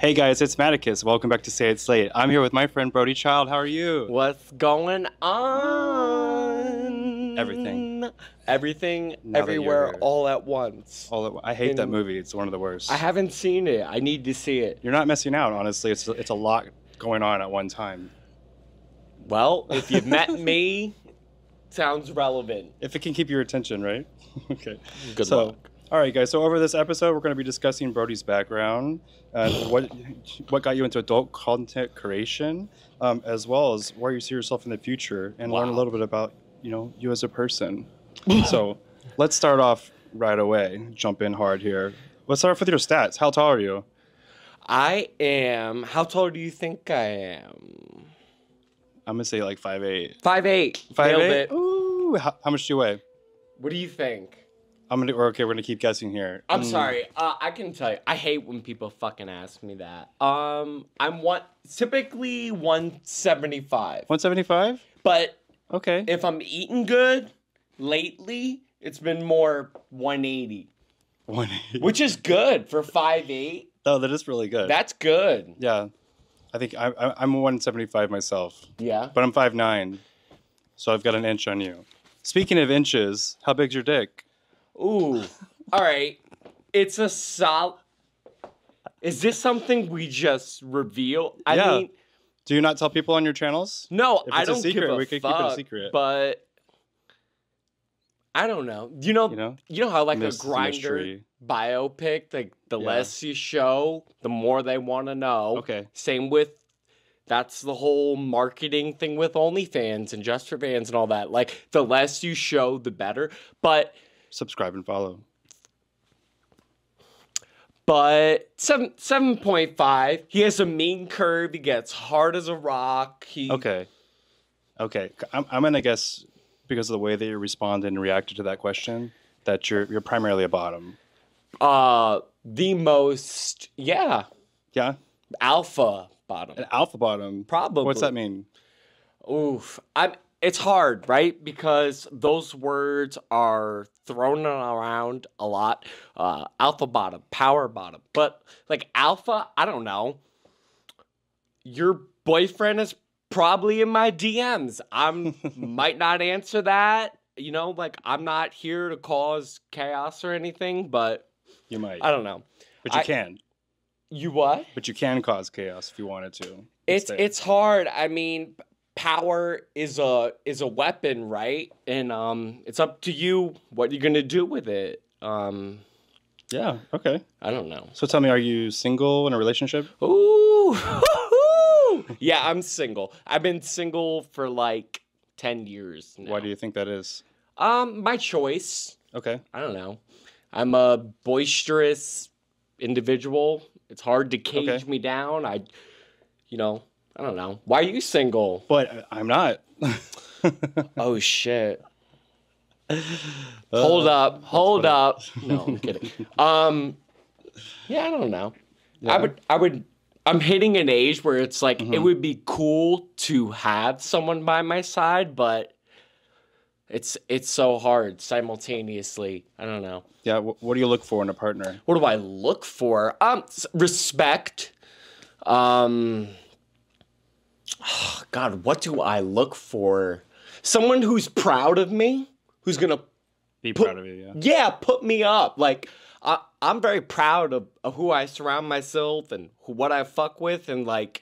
Hey guys, it's Maticus. Welcome back to Say It Slate. I'm here with my friend Brody Child. How are you? What's going on? Everything, everywhere, all at once. I hate that movie. It's one of the worst. I haven't seen it. I need to see it. You're not missing out, honestly. It's a lot going on at one time. Well, if you've met me, sounds relevant. If it can keep your attention, right? Okay. Good luck. All right, guys. So over this episode, we're going to be discussing Brody's background, what got you into adult content creation, as well as where you see yourself in the future, and learn a little bit about you as a person. So let's start off right away. Jump in hard here. Let's start off with your stats. How tall are you? I am. How tall do you think I am? I'm gonna say like 5'8". 5'8". 5'8". Ooh. How much do you weigh? What do you think? We're gonna keep guessing here. I'm sorry. I can tell you. I hate when people fucking ask me that. I'm typically 175. 175? But okay. If I'm eating good, lately it's been more 180. 180. Which is good for 5'8". Oh, that is really good. That's good. Yeah. I think I'm 175 myself. Yeah. But I'm 5'9", so I've got an inch on you. Speaking of inches, how big's your dick? Ooh. All right. It's a solid... Is this something we just reveal? I mean... Do you not tell people on your channels? No, if I it's don't a secret, give a we could fuck, keep it a secret. But... I don't know. You know how like a Grindr mystery. Biopic, like the less you show, the more they want to know. Okay. Same with... That's the whole marketing thing with OnlyFans and Just for Fans and all that. Like, the less you show, the better. But... Subscribe and follow. But 7.5. He has a mean curve. He gets hard as a rock. Okay. I'm gonna guess, because of the way that you responded and reacted to that question, that you're primarily a bottom. The most, yeah. Yeah? Alpha bottom. An alpha bottom? Probably. What's that mean? Oof. It's hard, right? Because those words are thrown around a lot. Alpha bottom, power bottom. But, like, alpha, I don't know. Your boyfriend is probably in my DMs. Might not answer that. I'm not here to cause chaos or anything, but... You might. I don't know. But you can. You what? But you can cause chaos if you wanted to. It's hard. I mean... Power is a weapon, right? And it's up to you what you're gonna do with it. Yeah. Okay. I don't know. So tell me, are you single in a relationship? Ooh. Yeah, I'm single. I've been single for like 10 years now. Why do you think that is? My choice. Okay. I don't know. I'm a boisterous individual. It's hard to cage me down. I don't know. Why are you single? But I'm not. Oh, shit. Hold up. No, I'm kidding. Yeah, I don't know. Yeah. I'm hitting an age where it's like, it would be cool to have someone by my side, but it's so hard simultaneously. I don't know. Yeah, what do you look for in a partner? What do I look for? Respect. Oh, God, what do I look for? Someone who's proud of me, who's gonna be proud of you. Yeah. Yeah, put me up. Like I'm very proud of who I surround myself and what I fuck with, and like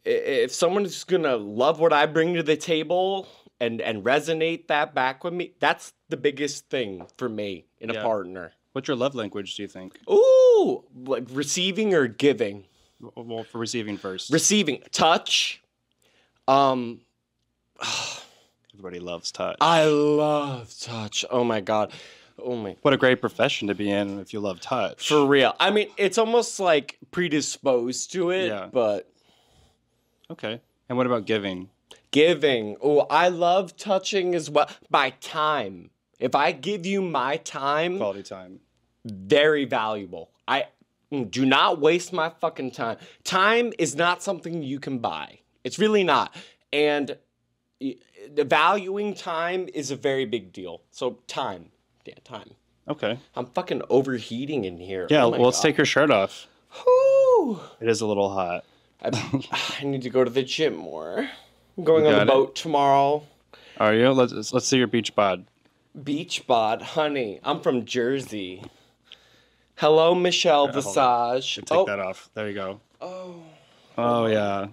if someone's gonna love what I bring to the table and resonate that back with me, that's the biggest thing for me in a partner. What's your love language, do you think? Ooh, like receiving or giving? Well, for receiving first. Receiving. Touch. Everybody loves touch. I love touch. Oh, my God. Oh, my. What a great profession to be in if you love touch. For real. I mean, it's almost like predisposed to it, but... Okay. And what about giving? Giving. Oh, I love touching as well. My time. If I give you my time... Quality time. Very valuable. Do not waste my fucking time. Time is not something you can buy. It's really not. And valuing time is a very big deal. So time. Yeah, time. Okay. I'm fucking overheating in here. Yeah, oh well, let's take your shirt off. Whew. Woo! It is a little hot. I need to go to the gym more. I'm going on the Got it. boat tomorrow. Are you? Let's see your beach bod. Beach bod, honey. I'm from Jersey. Hello, Michelle Hold on. Visage. Take that off. There you go. Oh yeah.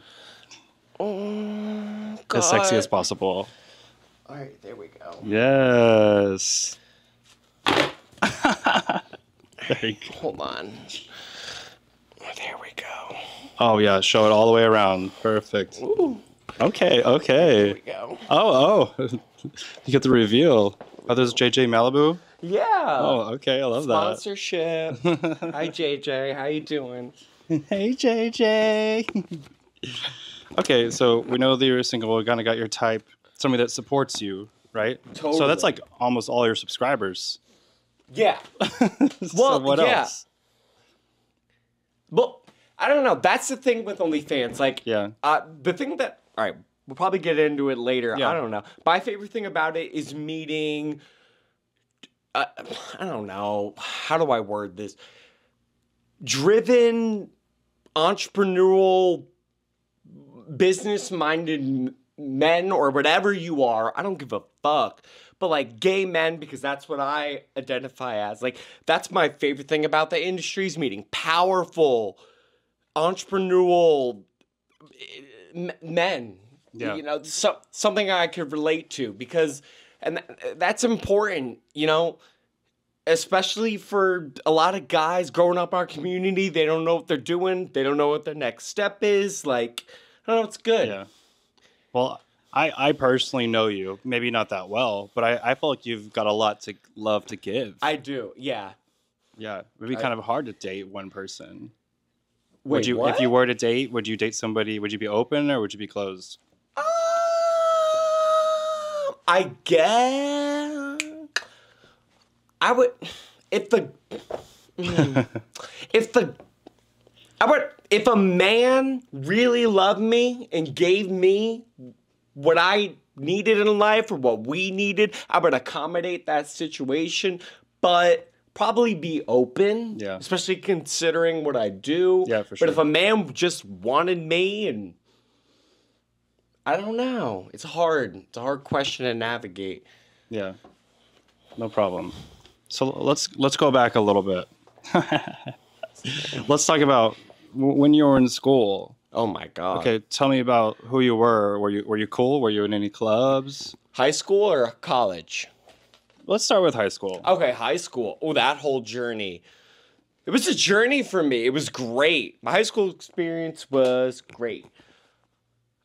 Oh, God. As sexy as possible. All right, there we go. Yes. There you go. Hold on. There we go. Oh yeah, show it all the way around. Perfect. Ooh. Okay. There we go. Oh. You get the reveal. Oh, there's JJ Malibu. Yeah. Oh, okay. I love Sponsorship. Hi, JJ. How you doing? that. Hey, JJ. Okay, so we know that you're single. We kind of got your type. Somebody that supports you, right? Totally. So that's like almost all your subscribers. Yeah. So what else? Well, I don't know. That's the thing with OnlyFans. Like, Yeah. the thing that, all right, we'll probably get into it later. Yeah. I don't know. My favorite thing about it is meeting, I don't know. How do I word this? Driven, entrepreneurial, business-minded men or whatever you are. I don't give a fuck. But like gay men, because that's what I identify as. Like, that's my favorite thing about the industry's meeting. Powerful, entrepreneurial men. Yeah. You know, something I could relate to because, and that's important, you know, especially for a lot of guys growing up in our community. They don't know what they're doing. They don't know what their next step is. Like, I don't know, it's good. Yeah. Well, I personally know you. Maybe not that well, but I feel like you've got a lot to love to give. I do, yeah. Yeah. It would be kind of hard to date one person. Wait, Would you, what? if you were to date, would you date somebody? Would you be open or would you be closed? I guess I would if a man really loved me and gave me what I needed in life or what we needed, I would accommodate that situation, but probably be open. Yeah. Especially considering what I do. Yeah, for sure. But if a man just wanted me and I don't know. It's hard. It's a hard question to navigate. Yeah. No problem. So let's go back a little bit. Let's talk about when you were in school. Oh my God. Okay, tell me about who you were. Were you cool? Were you in any clubs? High school or college? Let's start with high school. Okay, high school. Oh, that whole journey. It was a journey for me. It was great. My high school experience was great.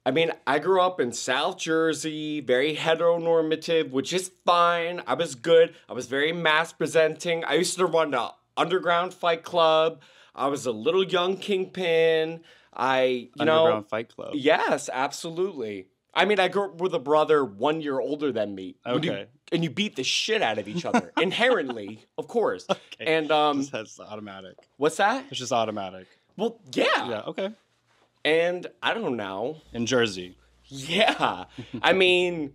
I mean, I grew up in South Jersey, very heteronormative, which is fine. I was good. I was very mass presenting. I used to run the underground fight club. I was a little young kingpin. Underground Fight Club. Yes, absolutely. I mean, I grew up with a brother 1 year older than me. Okay. And you beat the shit out of each other. Inherently, of course. Okay. And, That's automatic. what's that? It's just automatic. Well, yeah. Yeah, okay. And I don't know. In Jersey. Yeah. I mean,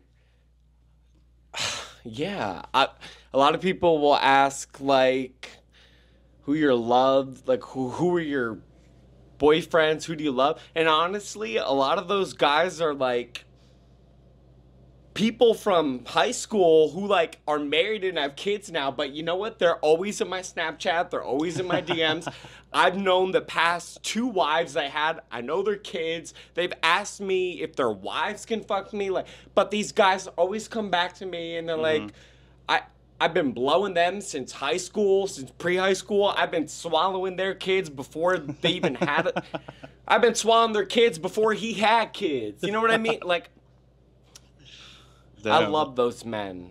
yeah. A lot of people will ask, like, who you're loved, like, who are your boyfriends, who do you love? And honestly, a lot of those guys are, like, people from high school who, like, are married and have kids now, but you know what? They're always in my Snapchat. They're always in my DMs. I've known the past 2 wives I had. I know their kids. They've asked me if their wives can fuck me. Like, but these guys always come back to me and they're like, I've been blowing them since high school, since pre-high school. I've been swallowing their kids before they even had it. I've been swallowing their kids before he had kids. You know what I mean? Like, Damn. I love those men.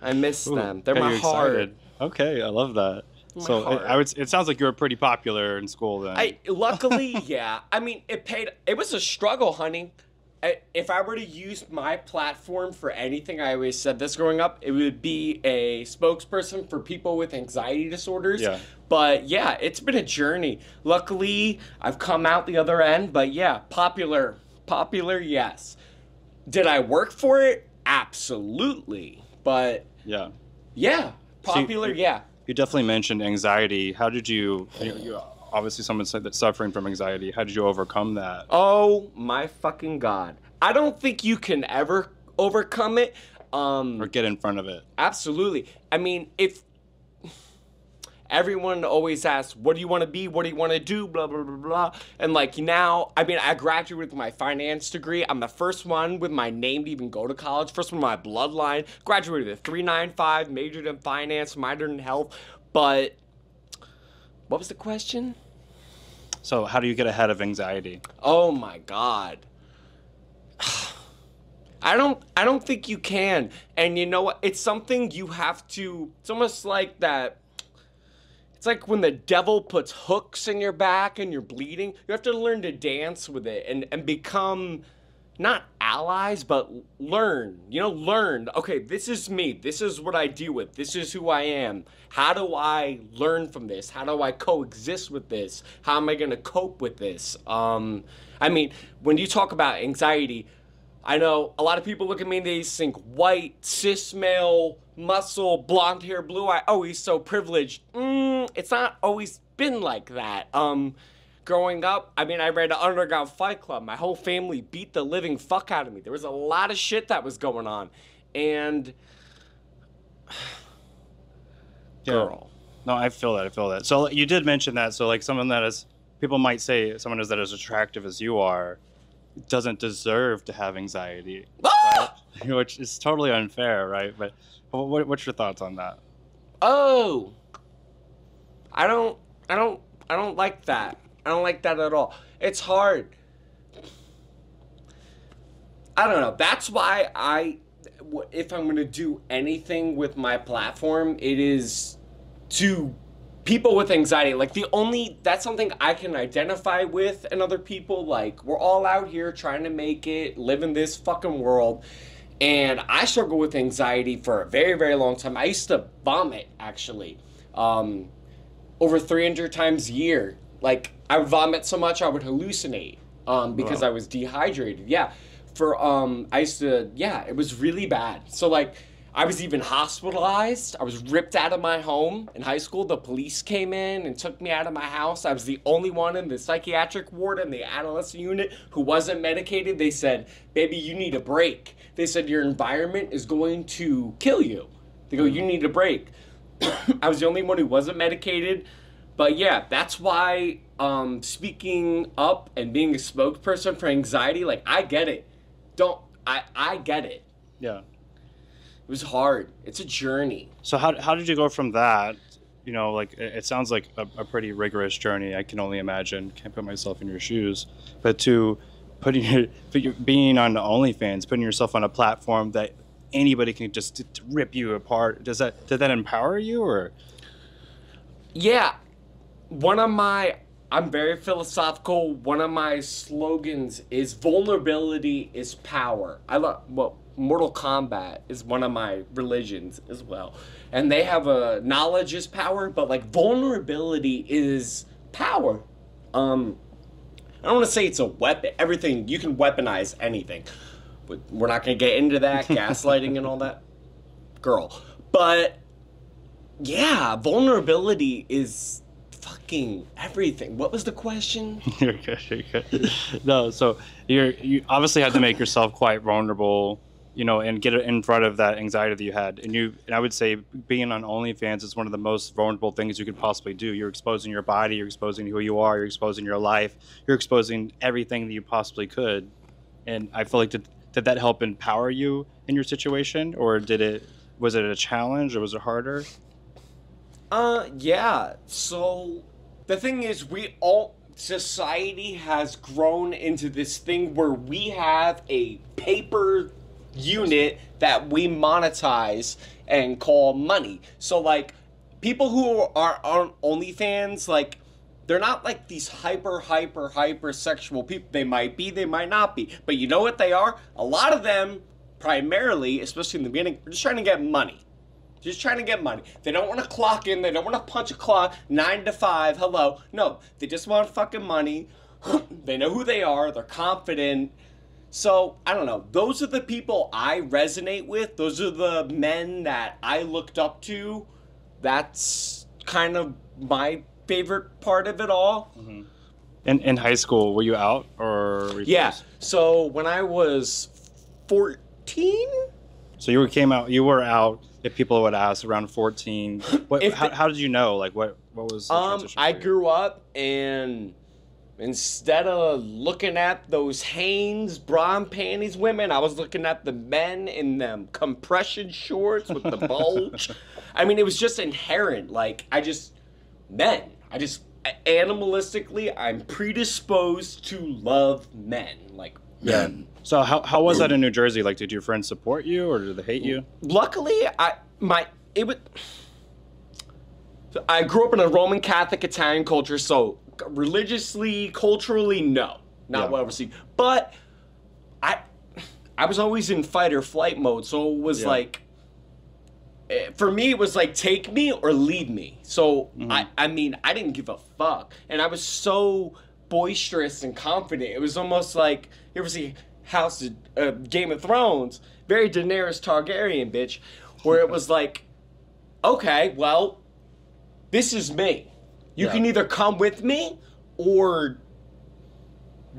I miss them. They're Okay, my you're heart. excited. Okay, I love that. My So heart. it sounds like you were pretty popular in school then. Luckily, yeah. I mean, it was a struggle, honey. If I were to use my platform for anything, I always said this growing up, it would be a spokesperson for people with anxiety disorders. Yeah. But yeah, it's been a journey. Luckily, I've come out the other end. But yeah, popular, yes. Did I work for it? Absolutely. But Yeah. yeah, popular, yeah. You definitely mentioned anxiety. How did you obviously someone said that's suffering from anxiety. How did you overcome that? Oh my fucking God. I don't think you can ever overcome it. Or get in front of it? Absolutely. I mean, if everyone always asks, what do you want to be? What do you want to do? Blah, blah, blah, blah. And like now, I mean, I graduated with my finance degree. I'm the first one with my name to even go to college. First one in my bloodline. Graduated with a 3.95, majored in finance, minored in health. But what was the question? So how do you get ahead of anxiety? Oh my God. I don't think you can. And you know what? It's something you have to, it's almost like that. It's like when the devil puts hooks in your back and you're bleeding. You have to learn to dance with it and become not allies, but learn. Learn. Okay, this is me. This is what I deal with. This is who I am. How do I learn from this? How do I coexist with this? How am I going to cope with this? I mean, when you talk about anxiety, I know a lot of people look at me and they think white, cis male, muscle, blonde hair, blue eye. Oh, he's so privileged. It's not always been like that. Growing up, I mean, I read Underground Fight Club. My whole family beat the living fuck out of me. There was a lot of shit that was going on. And girl. No, I feel that. So you did mention that. So like someone that is, people might say someone is that as attractive as you are doesn't deserve to have anxiety, right? Which is totally unfair, right? But what's your thoughts on that? Oh, I don't like that. I don't like that at all. It's hard. I don't know. That's why if I'm going to do anything with my platform, it is to people with anxiety. Like that's something I can identify with in other people. Like, we're all out here trying to make it, live in this fucking world. And I struggle with anxiety for a very, very long time. I used to vomit, actually, over 300 times a year. Like, I would vomit so much I would hallucinate because Wow. I was dehydrated. Yeah. It was really bad. So, like, I was even hospitalized. I was ripped out of my home in high school. The police came in and took me out of my house. I was the only one in the psychiatric ward in the adolescent unit who wasn't medicated. They said, baby, you need a break. They said, your environment is going to kill you. They go, you need a break. I was the only one who wasn't medicated. But yeah, that's why speaking up and being a spokesperson for anxiety, like, I get it. I get it. Yeah. It was hard. It's a journey. So how did you go from that? Like it sounds like a pretty rigorous journey. I can only imagine. Can't put myself in your shoes. But to being on OnlyFans, putting yourself on a platform that anybody can just rip you apart. Did that empower you or? Yeah. I'm very philosophical. One of my slogans is vulnerability is power. Mortal Kombat is one of my religions as well. And they have knowledge is power, but like vulnerability is power. I don't want to say it's a weapon. Everything, you can weaponize anything. But we're not going to get into that, gaslighting and all that. Girl. But yeah, vulnerability is fucking everything. What was the question? You're good. No, so you obviously had to make yourself quite vulnerable, and get in front of that anxiety that you had. And I would say being on OnlyFans is one of the most vulnerable things you could possibly do. You're exposing your body, you're exposing who you are, you're exposing your life, you're exposing everything that you possibly could. And I feel like did that help empower you in your situation, or was it a challenge, or was it harder? Yeah. So the thing is, society has grown into this thing where we have a paper unit that we monetize and call money. So like people who are on OnlyFans, like, they're not like these hyper sexual people. They might be, they might not be. But you know what they are? A lot of them, primarily, especially in the beginning, are just trying to get money. Just trying to get money. They don't want to clock in. They don't want to punch a clock 9 to 5. Hello. No, they just want fucking money. They know who they are. They're confident. So, I don't know. Those are the people I resonate with. Those are the men that I looked up to. That's kind of my favorite part of it all. Mm-hmm. In high school, were you out or? Were you Yeah. close? So when I was 14. So you were out. If people would ask around 14, how did you know? Like what was the transition I for you? grew up, and instead of looking at those Hanes bra and panties women, I was looking at the men in them compression shorts with the bulge. I mean, it was just inherent. Like, animalistically, I'm predisposed to love men. Like, Yeah. So how was that in New Jersey? Like, did your friends support you or did they hate you? luckily, I grew up in a Roman Catholic Italian culture, so religiously, culturally, no, not well received. But I was always in fight or flight mode, so it was like, for me, it was like, take me or leave me. So I mean, I didn't give a fuck, and I was so boisterous and confident. It was almost like, you ever see House of Game of Thrones? Very Daenerys Targaryen, bitch, where it was like, okay, well, this is me. You can either come with me, or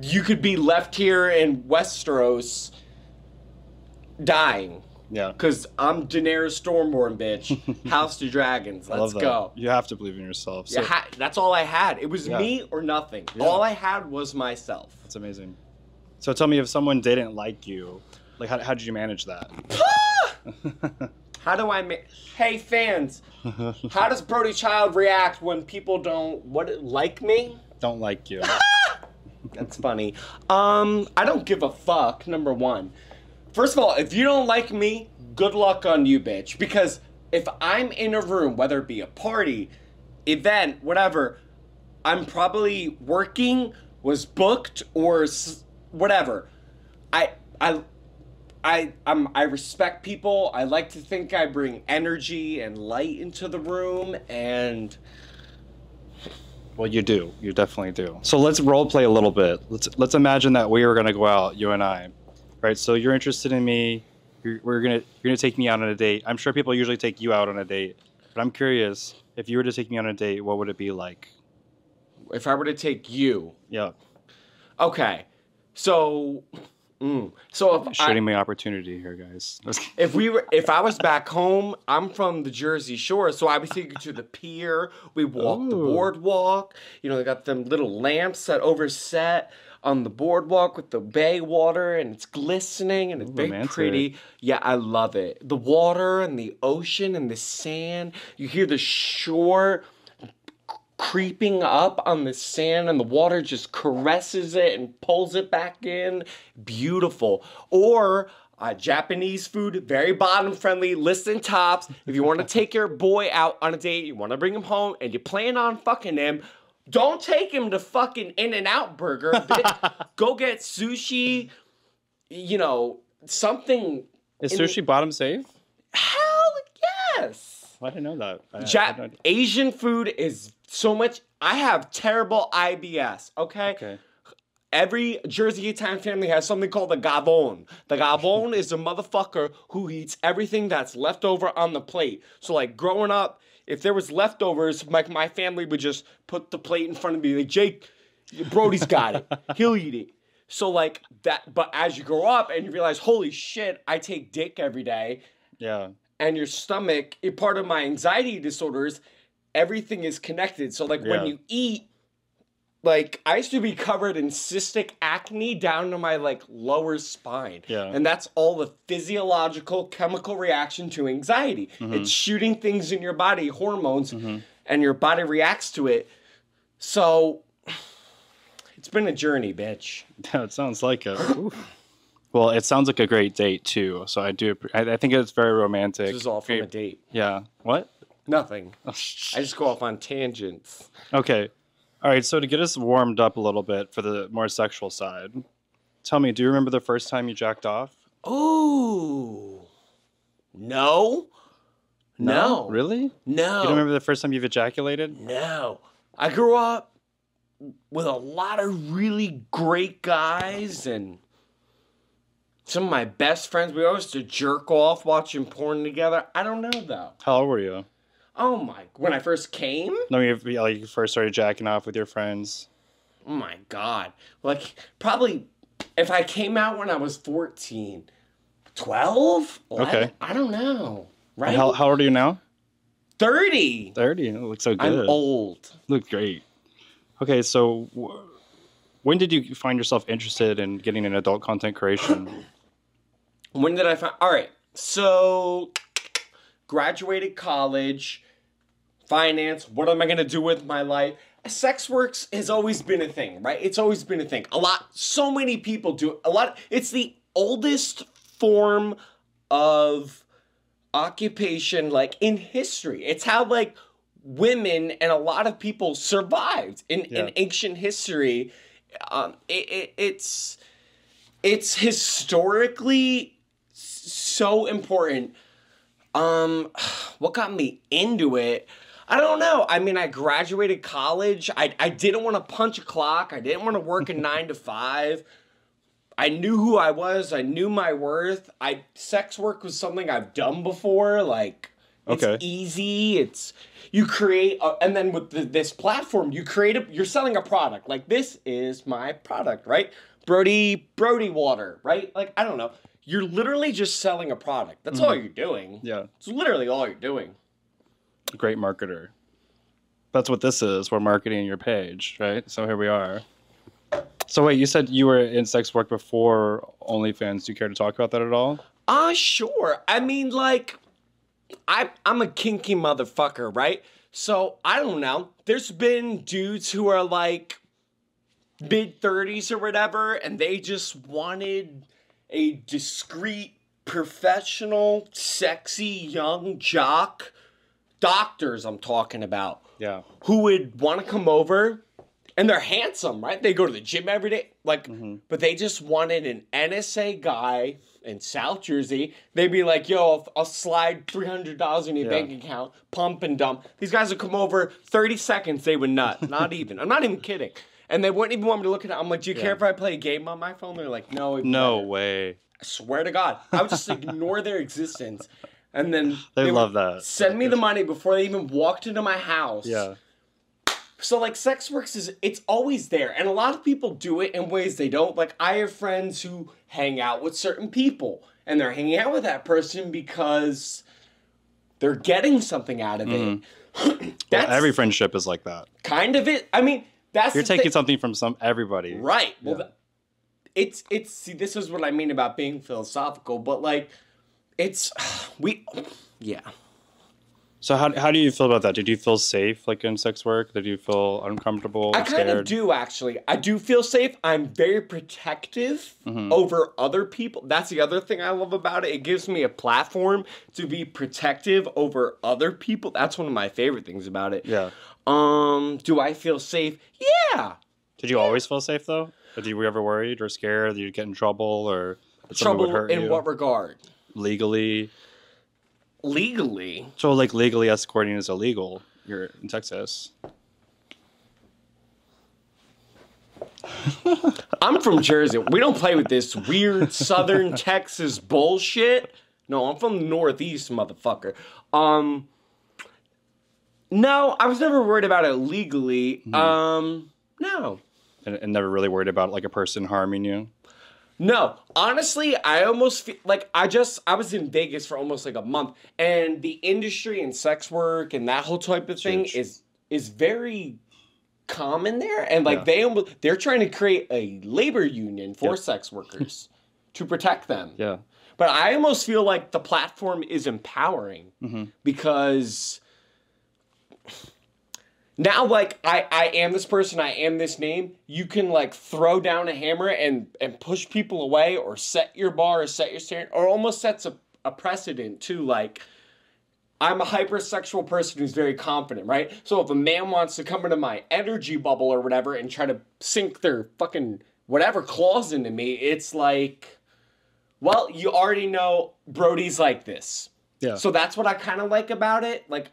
you could be left here in Westeros dying. Yeah. Because I'm Daenerys Stormborn, bitch. House of Dragons. Let's go. You have to believe in yourself. So. Yeah, that's all I had. It was me or nothing. Yeah. All I had was myself. That's amazing. So tell me, if someone didn't like you, like how did you manage that? How do Hey, fans, how does Brody Child react when people don't like me? Don't like you. That's funny. I don't give a fuck, number one. First of all, if you don't like me, good luck on you, bitch. Because if I'm in a room, whether it be a party, event, whatever, I'm probably working, was booked, or whatever. I respect people. I like to think I bring energy and light into the room, and Well, you do. You definitely do. So let's role play a little bit. Let's imagine that we were gonna go out, you and I, right? So you're interested in me. You're gonna take me out on a date. I'm sure people usually take you out on a date, but I'm curious, if you were to take me on a date, what would it be like? if I were to take you, Yeah. okay, so if Shooting me opportunity here, guys. if I was back home, I'm from the Jersey Shore, so I would take you to the pier. We walk the boardwalk. You know, they got them little lamps that overset on the boardwalk with the bay water, and it's glistening, and it's very romantic. pretty. Yeah, I love it. The water and the ocean and the sand. You hear the shore creeping up on the sand, and the water just caresses it and pulls it back in. Beautiful. Or Japanese food, very bottom friendly, listen tops. If you want to take your boy out on a date, you want to bring him home, and you plan on fucking him, don't take him to fucking In-N-Out Burger. Go get sushi, you know, something. Is sushi bottom safe? Hell yes. I didn't know that. I had no idea. Asian food is so much. I have terrible IBS, okay? Every Jersey Italian family has something called the gabon. The gabon is a motherfucker who eats everything that's left over on the plate. So, like, growing up, if there was leftovers, like, my family would just put the plate in front of me. Like, Jake, Brody's got it. He'll eat it. So, like, that. But as you grow up and you realize, holy shit, I take dick every day. Yeah. And your stomach, part of my anxiety disorders, everything is connected. So, like, when you eat, like, I used to be covered in cystic acne down to my, like, lower spine. Yeah. And that's all the physiological chemical reaction to anxiety. It's shooting things in your body, hormones, and your body reacts to it. So, it's been a journey, bitch. Yeah, it sounds like it. Well, it sounds like a great date, too. So I think it's very romantic. This is all from a date. Yeah. What? Nothing. I just go off on tangents. Okay. All right, so to get us warmed up a little bit for the more sexual side, tell me, do you remember the first time you jacked off? Ooh. No. No. Really? No. You don't remember the first time you've ejaculated? No. I grew up with a lot of really great guys, and some of my best friends. We always used to jerk off watching porn together. I don't know, though. How old were you? Oh my! When I first came? No, you first started jacking off with your friends. Oh my God! Like probably, if I came out when I was 14, 12, 11, Okay. I don't know. Right? And how old are you now? 30. 30. You look so good. I'm old. You look great. Okay, so when did you find yourself interested in getting in adult content creation? When did I find? All right. So, graduated college, finance. What am I gonna do with my life? Sex works has always been a thing, right? It's always been a thing. So many people do it. It's the oldest form of occupation, like, in history. It's how, like, women and a lot of people survived in ancient history. It's historically so important. What got me into it? I don't know. I mean, I graduated college. I didn't want to punch a clock. I didn't want to work a 9 to 5. I knew who I was. I knew my worth. Sex work was something I've done before. Like, it's easy. You create, and then with this platform, you're selling a product. Like, this is my product, right? Brody water, right? Like, I don't know. You're literally just selling a product. That's all you're doing. Yeah. It's literally all you're doing. Great marketer. That's what this is. We're marketing your page, right? So here we are. So wait, you said you were in sex work before OnlyFans. Do you care to talk about that at all? Sure. I mean, like, I'm a kinky motherfucker, right? So, I don't know. There's been dudes who are, like, mid-30s or whatever, and they just wanted a discreet, professional, sexy, young jock. Doctors, I'm talking about. Yeah. Who would want to come over, and they're handsome, right? They go to the gym every day, like, but they just wanted an NSA guy in South Jersey. They'd be like, yo, I'll slide $300 in your bank account, pump and dump. These guys would come over, 30 seconds, they would nut. Not even. I'm not even kidding. And they wouldn't even want me to look at it. I'm like, do you care if I play a game on my phone? They're like, no. No way. I swear to God. I would just ignore their existence. And then they love that. Send me the money before they even walked into my house. Yeah. So, like, sex works it's always there. And a lot of people do it in ways they don't. Like, I have friends who hang out with certain people. And they're hanging out with that person because they're getting something out of it. Well, every friendship is like that. Kind of it. I mean, you're taking something from everybody. Right. Well, see, this is what I mean about being philosophical. But, like, yeah. So how do you feel about that? Did you feel safe, like, in sex work? Did you feel uncomfortable? I kind of do, actually. I do feel safe. I'm very protective over other people. That's the other thing I love about it. It gives me a platform to be protective over other people. That's one of my favorite things about it. Yeah. Do I feel safe? Yeah. Did you always feel safe, though? Or were you ever worried or scared that you'd get in trouble or that somebody would hurt you? In what regard? Legally. So, like, legally escorting is illegal here in Texas. I'm from Jersey. We don't play with this weird southern Texas bullshit. No, I'm from the Northeast, motherfucker. No, I was never worried about it legally. No. And never really worried about, like, a person harming you? No, honestly, I almost feel like I was in Vegas for almost like a month, and the industry and sex work and that whole type of thing is very common there, and like they're trying to create a labor union for sex workers to protect them. Yeah, but I almost feel like the platform is empowering because now, like, I am this person, I am this name, you can, like, throw down a hammer and push people away or set your bar or set your standard or almost sets a precedent, too. Like, I'm a hypersexual person who's very confident, right? So if a man wants to come into my energy bubble or whatever and try to sink their fucking whatever claws into me, it's like, well, you already know Brody's like this. Yeah. So that's what I kind of like about it. Like,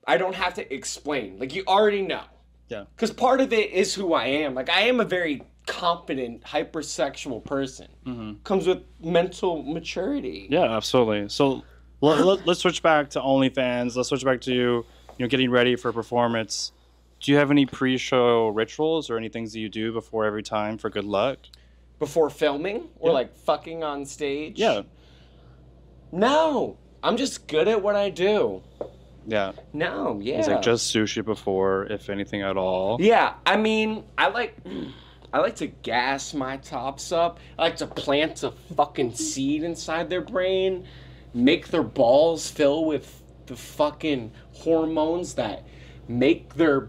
I don't have to explain. Like, you already know. Yeah. Because part of it is who I am. Like, I am a very confident, hypersexual person. Comes with mental maturity. Yeah, absolutely. So Let's switch back to OnlyFans. Let's switch back to getting ready for a performance. Do you have any pre-show rituals or any things that you do before every time for good luck? Before filming or like fucking on stage? Yeah. No, I'm just good at what I do. Yeah. No, yeah. It's like just sushi before, if anything at all. Yeah, I mean, I like to gas my tops up. I like to plant a fucking seed inside their brain, make their balls fill with the fucking hormones that make their,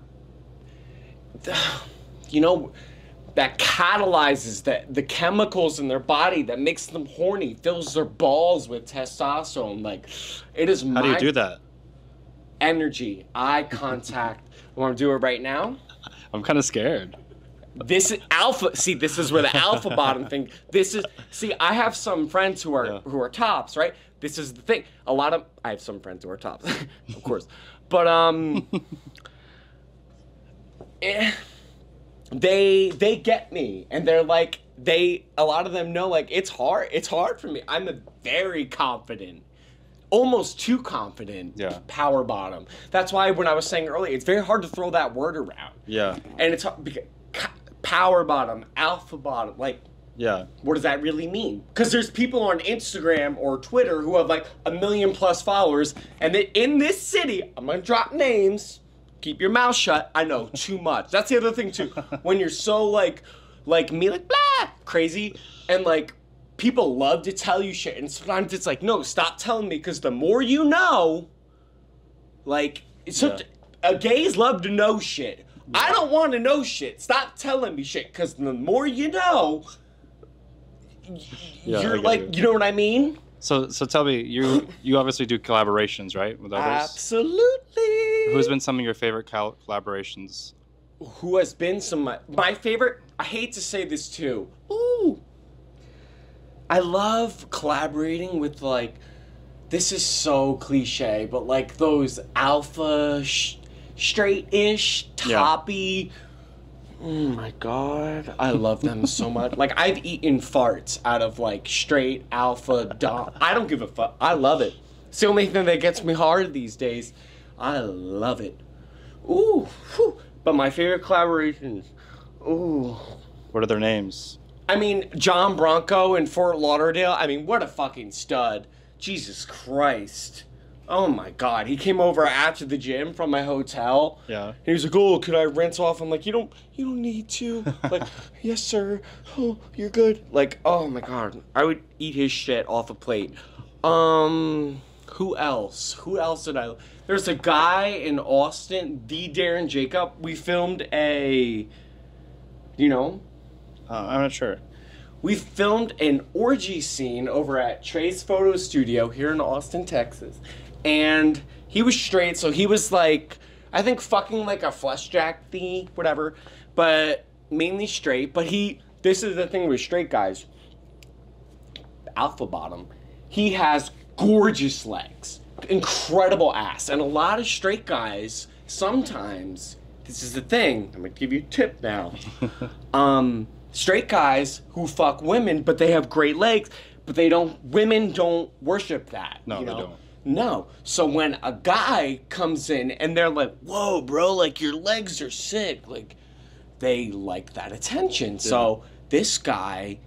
that catalyzes the chemicals in their body that makes them horny, fills their balls with testosterone. Like, it is How do you do that? Energy, eye contact. Want to do it right now? I'm kind of scared. This is alpha. See, this is where the alpha bottom thing. I have some friends who are tops, right? This is the thing. I have some friends who are tops, of course, but they get me, and they're like, a lot of them know, like, it's hard for me. I'm a very confident, almost too confident power bottom. That's why when I was saying earlier, it's very hard to throw that word around. Yeah. And it's because power bottom, alpha bottom, like, what does that really mean? Because there's people on Instagram or Twitter who have like 1 million+ followers, and in this city, I'm gonna drop names. Keep your mouth shut. I know too much. That's the other thing too. When you're so like me, like blah, crazy, and like people love to tell you shit, and sometimes it's like, no, stop telling me, because the more you know, like, gays love to know shit. I don't want to know shit. Stop telling me shit, because the more you know, you're like, you know what I mean? So tell me, you obviously do collaborations, right, with others? Absolutely. Who's been some of your favorite collaborations? Who has been my favorite? I hate to say this too. Ooh. I love collaborating with, like, this is so cliche, but like those alpha straight-ish, toppy. Oh my god, I love them so much. Like, I've eaten farts out of like straight alpha dom. I don't give a fuck. I love it. It's the only thing that gets me hard these days. I love it. Ooh, whew. But my favorite collaborations. Ooh. What are their names? I mean, John Bronco in Fort Lauderdale. I mean, what a fucking stud. Jesus Christ. Oh my god. He came over after the gym from my hotel. Yeah. And he was like, oh, could I rinse off? I'm like, you don't need to. Like, yes, sir. Oh, you're good. Like, oh my god. I would eat his shit off a plate. Who else? Who else did I... There's a guy in Austin, the Darren Jacob. We filmed a... You know? I'm not sure. We filmed an orgy scene over at Trey's Photo Studio here in Austin, Texas. And he was straight, so he was like, I think fucking like a flesh jack thingy, whatever. But mainly straight. But this is the thing with straight guys. Alpha bottom. He has gorgeous legs. Incredible ass. And a lot of straight guys, sometimes, this is the thing. I'm going to give you a tip now. Straight guys who fuck women, but they have great legs, but women don't worship that. No, you know? they don't. No. So when a guy comes in and they're like, whoa, bro, like, your legs are sick, like, they like that attention. Yeah. So this guy,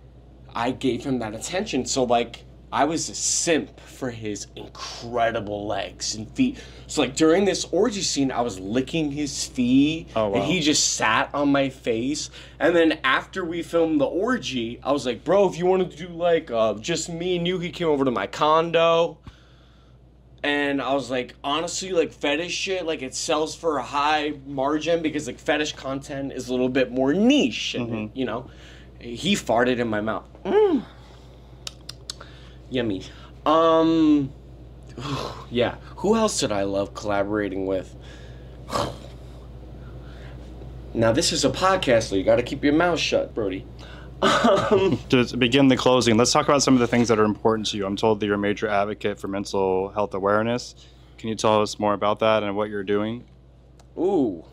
I gave him that attention. So, like, I was a simp for his incredible legs and feet. So, like, during this orgy scene, I was licking his feet. Oh, wow. And he just sat on my face. And then after we filmed the orgy, I was like, bro, if you want to do, like, just me and you, he came over to my condo. And I was like, honestly, like, fetish shit, like, it sells for a high margin because, like, fetish content is a little bit more niche. And, you know, he farted in my mouth. Yummy. Yeah. Who else did I love collaborating with? Now, this is a podcast, so you got to keep your mouth shut, Brody. To begin the closing, let's talk about some of the things that are important to you. I'm told that you're a major advocate for mental health awareness. Can you tell us more about that and what you're doing? Ooh.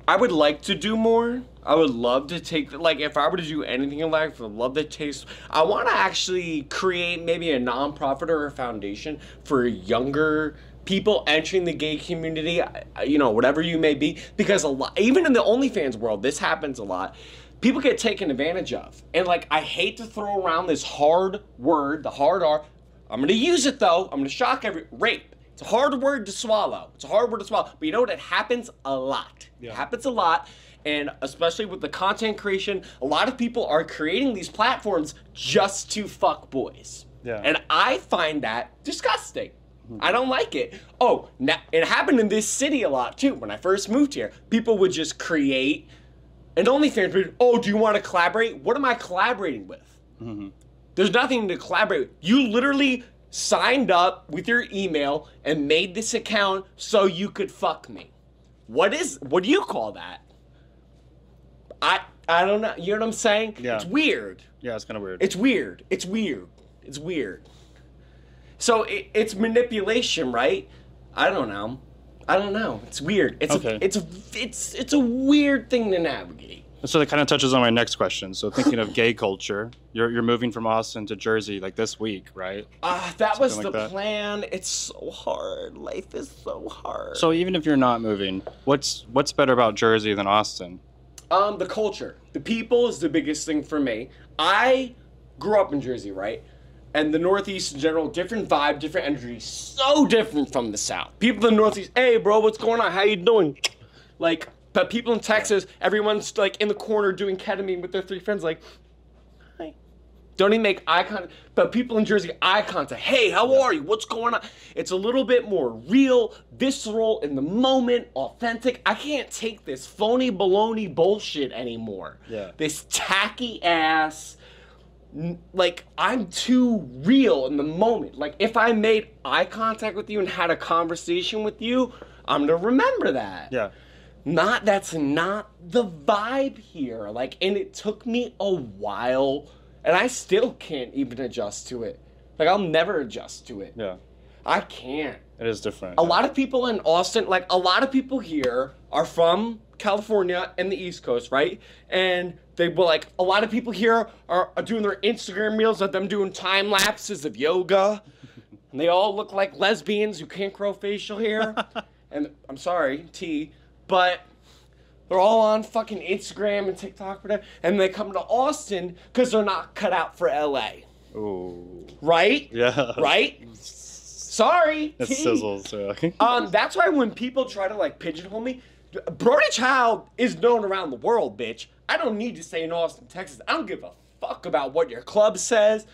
I would like to do more. I would love to take, like, if I were to do anything in life, I would love to taste. I want to actually create maybe a nonprofit or a foundation for younger people entering the gay community, you know, whatever you may be, because a lot, even in the OnlyFans world, this happens a lot. People get taken advantage of. And, like, I hate to throw around this hard word, the hard R. I'm going to use it, though. I'm going to shock rape. It's a hard word to swallow. It's a hard word to swallow. But you know what? It happens a lot. Yeah. It happens a lot. And especially with the content creation, a lot of people are creating these platforms just to fuck boys. Yeah. And I find that disgusting. I don't like it. Oh, now, it happened in this city a lot, too. When I first moved here, people would just create an OnlyFans page. Oh, do you want to collaborate? What am I collaborating with? Mm-hmm. There's nothing to collaborate with. You literally signed up with your email and made this account so you could fuck me. What do you call that? I don't know. You know what I'm saying? Yeah. It's weird. Yeah, it's kind of weird. It's weird. It's weird. It's weird. So it's manipulation, right? I don't know. It's weird. It's a weird thing to navigate. So that kind of touches on my next question. So thinking of gay culture, you're moving from Austin to Jersey like this week, right? That was the plan. It's so hard. Life is so hard. So even if you're not moving, what's better about Jersey than Austin? The culture. The people is the biggest thing for me. I grew up in Jersey, right? And the Northeast in general, different vibe, different energy, so different from the South. People in the Northeast, hey bro, what's going on? How you doing? Like, but people in Texas, everyone's like in the corner doing ketamine with their 3 friends, like, hi. Don't even make eye contact. But people in Jersey, eye contact. Hey, how are you? What's going on? It's a little bit more real, visceral, in the moment, authentic. I can't take this phony baloney bullshit anymore. Yeah. This tacky ass, like, I'm too real in the moment. Like, if I made eye contact with you and had a conversation with you, I'm gonna remember that. Yeah. That's not the vibe here. Like, and it took me a while, and I still can't even adjust to it. Like, I'll never adjust to it. Yeah. I can't. It is different. A lot of people in Austin, like, a lot of people here are from California and the East Coast, right? And they will, like, a lot of people here are doing their Instagram reels of them doing time lapses of yoga. And they all look like lesbians who can't grow facial hair. And I'm sorry, T, but they're all on fucking Instagram and TikTok, whatever. And they come to Austin because they're not cut out for LA. Ooh. Right? Yeah. Right? Sorry, It T. sizzles. Yeah. That's why when people try to, like, pigeonhole me, Brody Child is known around the world, bitch. I don't need to stay in Austin, Texas. I don't give a fuck about what your club says.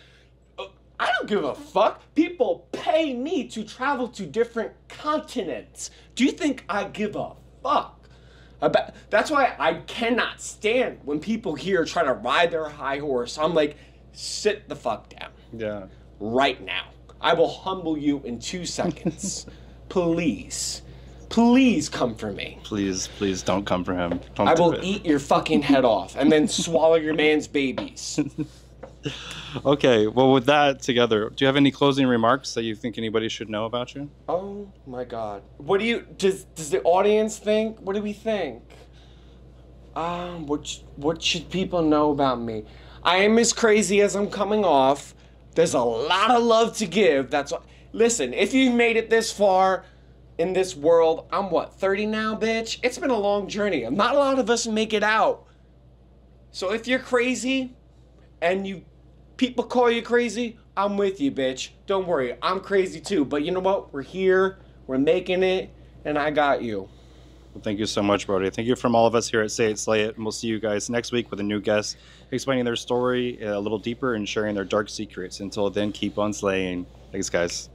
I don't give a fuck. People pay me to travel to different continents. Do you think I give a fuck? That's why I cannot stand when people here try to ride their high horse. I'm like, sit the fuck down. Yeah. Right now. I will humble you in 2 seconds. Please. Please come for me. Please don't come for him. I will eat your fucking head off and then swallow your man's babies. Okay, well, with that together, do you have any closing remarks that you think anybody should know about you? Oh my God. What do you, does the audience think? What do we think? What should people know about me? I am as crazy as I'm coming off. There's a lot of love to give. That's what, listen, if you've made it this far in this world, I'm what, 30 now, bitch? It's been a long journey. Not a lot of us make it out. So if you're crazy and people call you crazy, I'm with you, bitch. Don't worry, I'm crazy too. But you know what? We're here, we're making it, and I got you. Well, thank you so much, Brody. Thank you from all of us here at Say It, Slay It, and we'll see you guys next week with a new guest explaining their story a little deeper and sharing their dark secrets. Until then, keep on slaying. Thanks, guys.